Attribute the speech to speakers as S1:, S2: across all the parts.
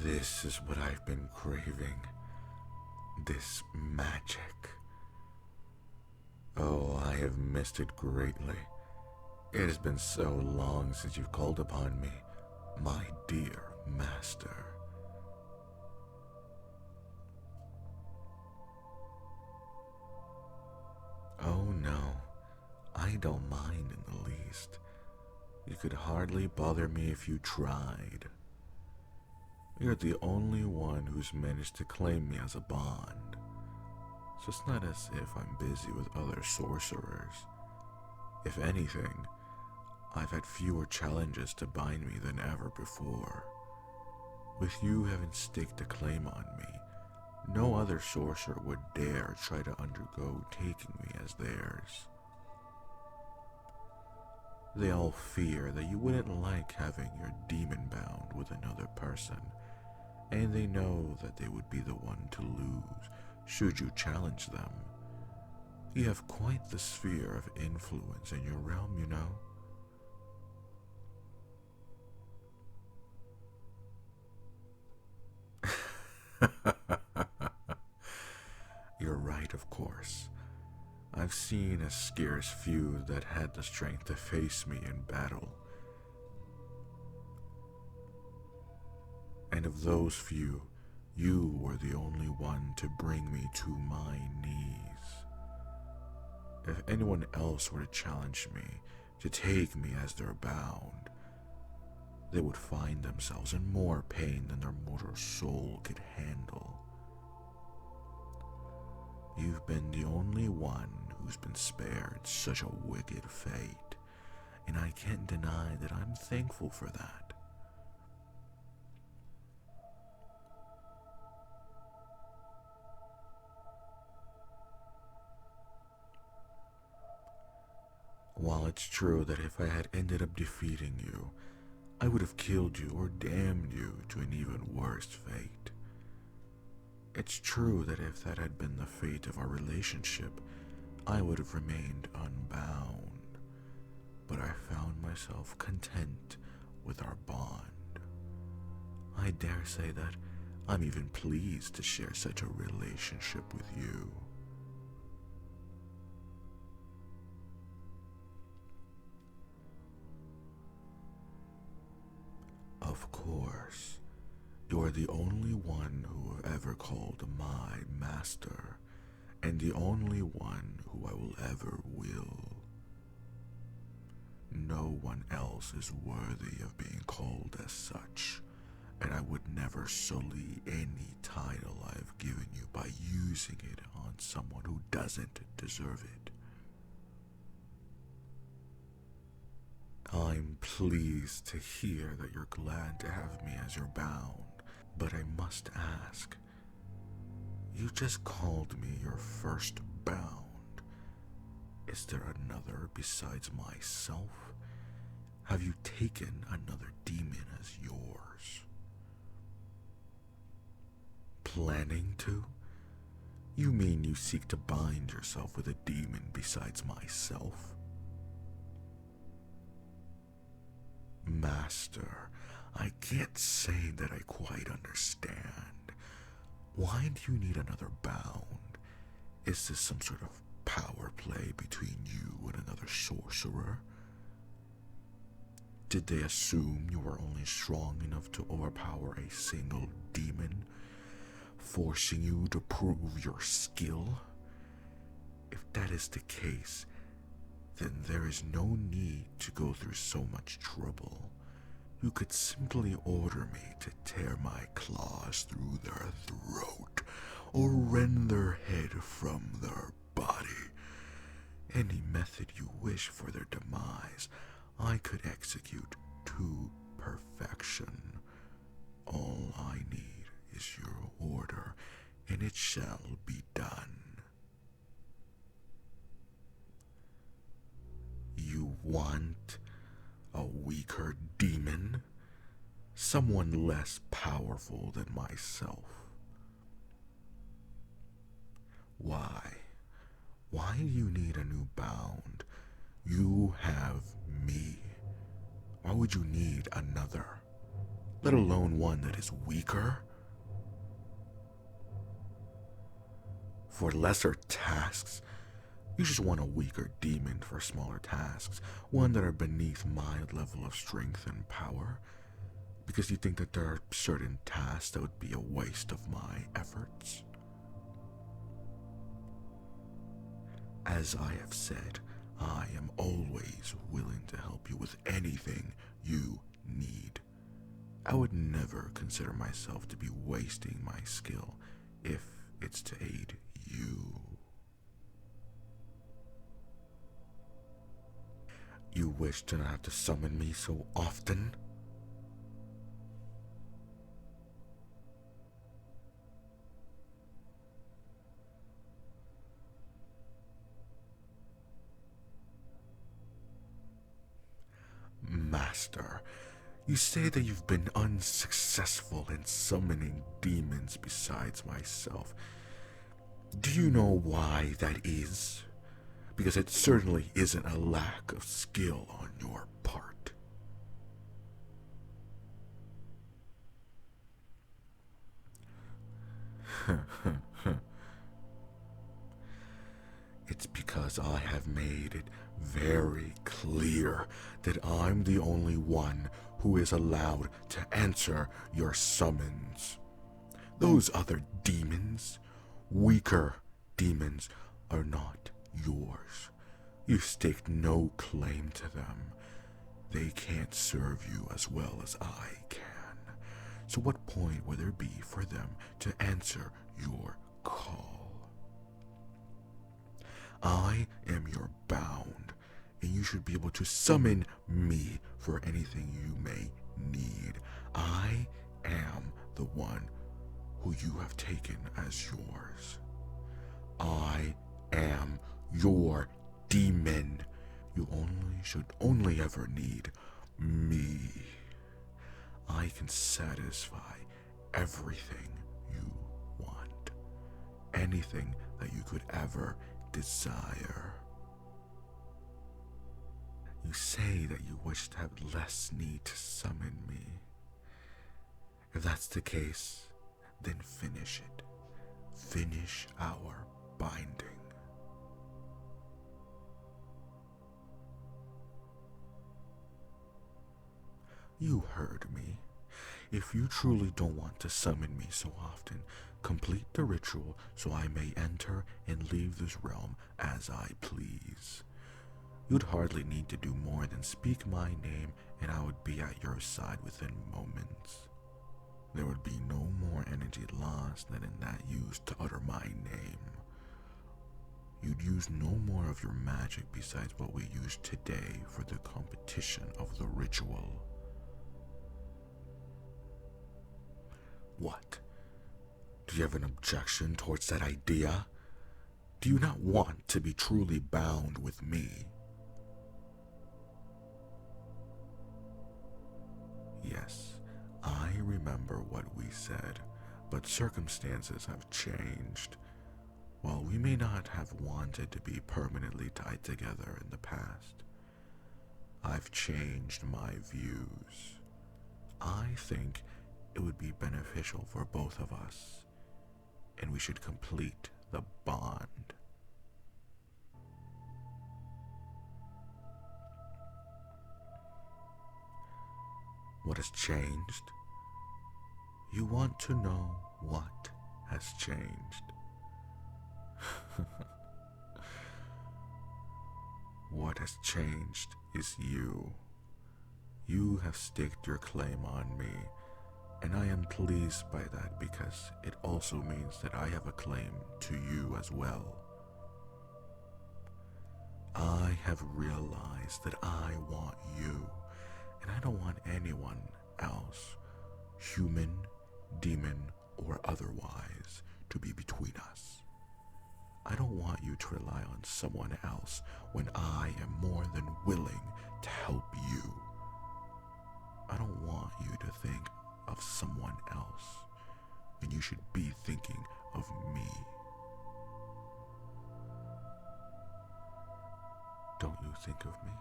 S1: This is what I've been craving. This magic. Oh, I have missed it greatly. It has been so long since you've called upon me, my dear master. Oh no, I don't mind in the least. You could hardly bother me if you tried. You're the only one who's managed to claim me as a bond. So it's not as if I'm busy with other sorcerers. If anything, I've had fewer challenges to bind me than ever before. With you having staked a claim on me, no other sorcerer would dare try to undergo taking me as theirs. They all fear that you wouldn't like having your demon bound with another person, and they know that they would be the one to lose should you challenge them. You have quite the sphere of influence in your realm, you know. You're right, of course. I've seen a scarce few that had the strength to face me in battle. And of those few, you were the only one to bring me to my knees. If anyone else were to challenge me, to take me as their bound, they would find themselves in more pain than their mortal soul could handle. You've been the only one who's been spared such a wicked fate, and I can't deny that I'm thankful for that. While it's true that if I had ended up defeating you, I would have killed you or damned you to an even worse fate. It's true that if that had been the fate of our relationship, I would have remained unbound, but I found myself content with our bond. I dare say that I'm even pleased to share such a relationship with you. Of course, you are the only one who have ever called my master, and the only one who I will ever will. No one else is worthy of being called as such, and I would never sully any title I've given you by using it on someone who doesn't deserve it. I'm pleased to hear that you're glad to have me as your bound, but I must ask, you just called me your first bound. Is there another besides myself? Have you taken another demon as yours? Planning to? You mean you seek to bind yourself with a demon besides myself? Master, I can't say that I quite understand. Why do you need another bound? Is this some sort of power play between you and another sorcerer? Did they assume you were only strong enough to overpower a single demon, forcing you to prove your skill? If that is the case, then there is no need to go through so much trouble. You could simply order me to tear my claws through their throat or rend their head from their body. Any method you wish for their demise, I could execute to perfection. All I need is your order, and it shall be done. You want a weaker demon? Someone less powerful than myself? Why? Why do you need a new bound? You have me. Why would you need another? let alone one that is weaker. For lesser tasks, you just want a weaker demon for smaller tasks, one that are beneath my level of strength and power, because you think that there are certain tasks that would be a waste of my efforts. As I have said, I am always willing to help you with anything you need. I would never consider myself to be wasting my skill if it's to aid you. You wish to not have to summon me so often? Master, you say that you've been unsuccessful in summoning demons besides myself. Do you know why that is? Because it certainly isn't a lack of skill on your part. It's because I have made it very clear that I'm the only one who is allowed to answer your summons. Those other demons, weaker demons, are not yours. You staked no claim to them. They can't serve you as well as I can. So what point would there be for them to answer your call? I am your bound, and you should be able to summon me for anything you may need. I am the one who you have taken as yours. I am your demon. You should only ever need me. I can satisfy everything you want. Anything that you could ever desire. You say that you wish to have less need to summon me. If that's the case, then finish it. Finish our binding. You heard me. If you truly don't want to summon me so often, complete the ritual so I may enter and leave this realm as I please. You'd hardly need to do more than speak my name and I would be at your side within moments. There would be no more energy lost than in that used to utter my name. You'd use no more of your magic besides what we used today for the competition of the ritual. What? Do you have an objection towards that idea? Do you not want to be truly bound with me? Yes, I remember what we said, but circumstances have changed. While we may not have wanted to be permanently tied together in the past, I've changed my views. I think it would be beneficial for both of us, and we should complete the bond. What has changed? You want to know what has changed? What has changed is you. You have staked your claim on me, and I am pleased by that because it also means that I have a claim to you as well. I have realized that I want you, and I don't want anyone else, human, demon, or otherwise, to be between us. I don't want you to rely on someone else when I am more than willing to help you. I don't want you to think of someone else when you should be thinking of me. Don't you think of me?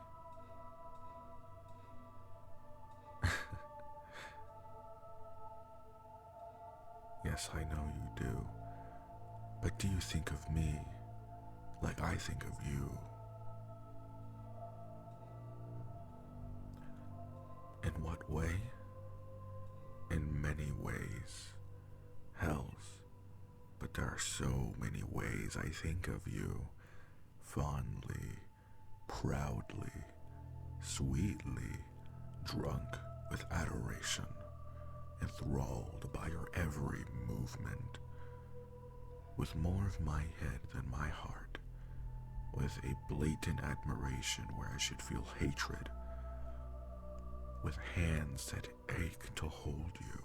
S1: Yes, I know you do. But do you think of me like I think of you? In what way? In many ways. Hells. But there are so many ways I think of you. Fondly, proudly, sweetly, drunk with adoration, enthralled by your every movement, with more of my head than my heart, with a blatant admiration where I should feel hatred, with hands that ache to hold you,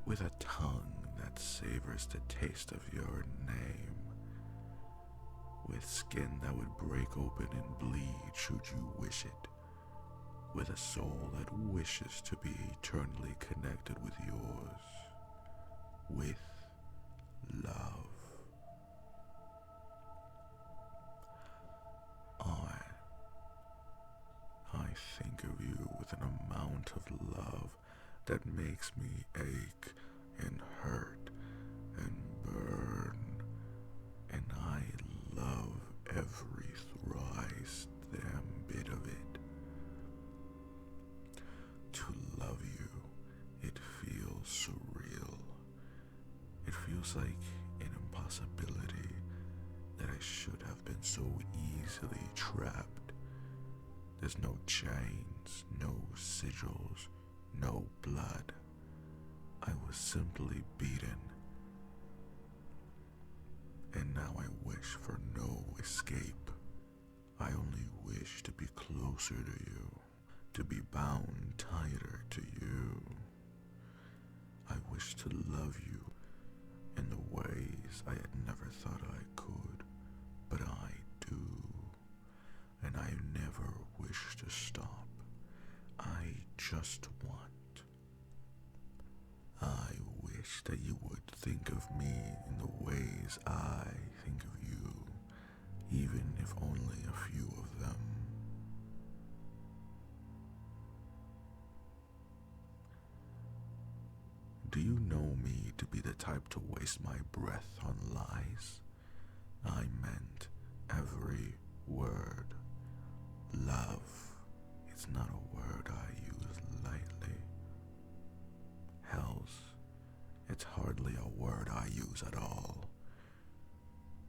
S1: with a tongue that savors the taste of your name, with skin that would break open and bleed should you wish it, with a soul that wishes to be eternally connected with yours, with love. I think of you with an amount of love that makes me ache and hurt and burn, and I love every thrice damn bit of it. To love you, it feels surreal. It feels like an impossibility that I should have been so easily trapped. There's no chains, no sigils, no blood. I was simply beaten. And now I wish for no escape. I only wish to be closer to you, to be bound tighter to you. I wish to love you in the ways I had never thought I could, but I do. And I never wish to stop. I just want. I wish that you would think of me in the ways I think of you, even if only a few of them. Do you know me to be the type to waste my breath on lies? I meant every word. Love is not a word I use lightly. Hells, it's hardly a word I use at all.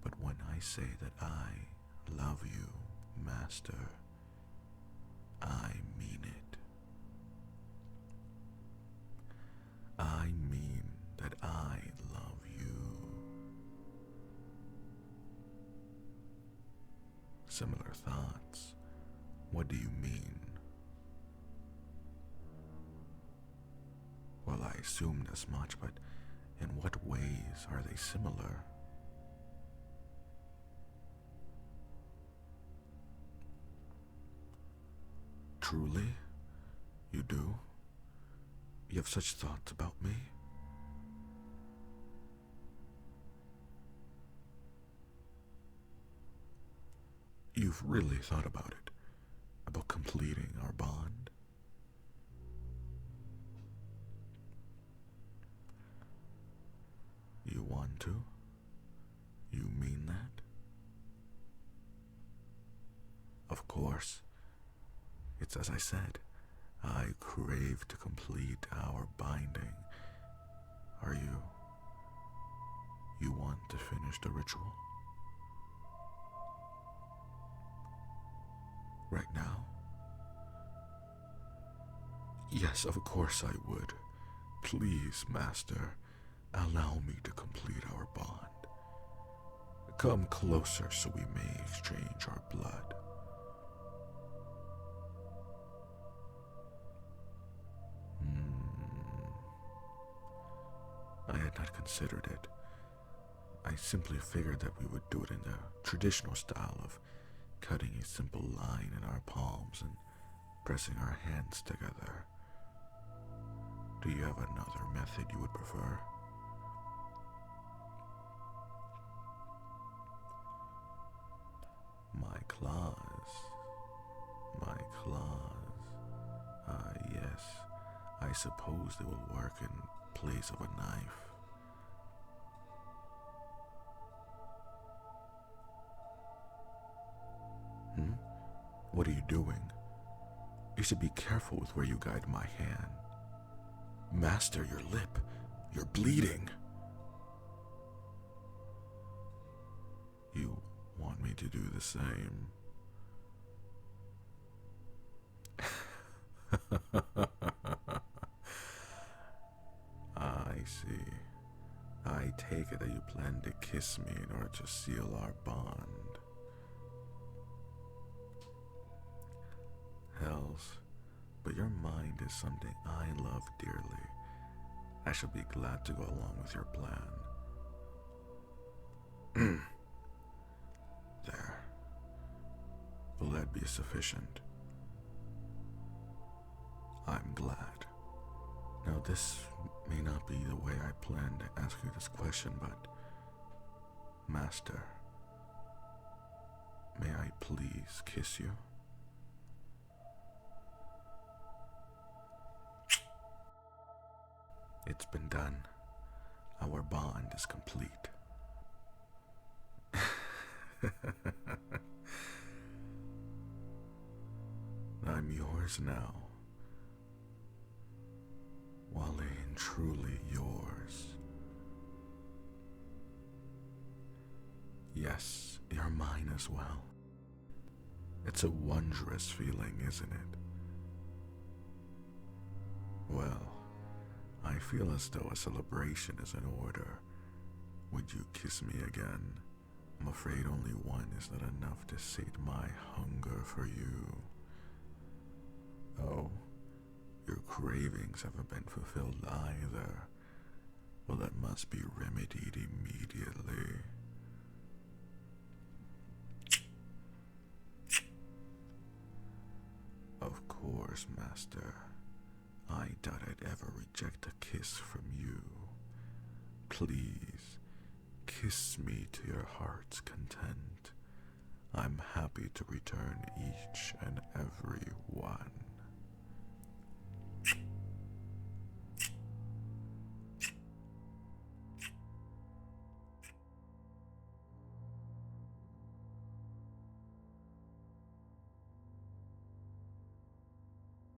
S1: But when I say that I love you, Master, I mean it. I mean that I love you. Similar thoughts. What do you mean? Well, I assumed as much, but in what ways are they similar? Truly? You do? You have such thoughts about me? You've really thought about it? About completing our bond? You want to? You mean that? Of course. It's as I said. I crave to complete our binding. Are you? You want to finish the ritual? Right now? Yes, of course I would. Please, Master, allow me to complete our bond. Come closer so we may exchange our blood. I had not considered it. I simply figured that we would do it in the traditional style of cutting a simple line in our palms and pressing our hands together. Do you have another method you would prefer? My claws. My claws. Yes. I suppose they will work in place of a knife. What are you doing? You should be careful with where you guide my hand. Master, your lip. You're bleeding. You want me to do the same? I see. I take it that you plan to kiss me in order to seal our bond. Hells, but your mind is something I love dearly. I shall be glad to go along with your plan. There. Will that be sufficient? I'm glad. Now, this may not be the way I planned to ask you this question, but Master, may I please kiss you? It's been done. Our bond is complete. I'm yours now. Wale, and truly yours. Yes, you're mine as well. It's a wondrous feeling, isn't it? Well, I feel as though a celebration is in order. Would you kiss me again? I'm afraid only one is not enough to sate my hunger for you. Oh, your cravings haven't been fulfilled either. Well, that must be remedied immediately. Of course, Master. I doubt I'd ever reject a kiss from you. Please, kiss me to your heart's content. I'm happy to return each and every one.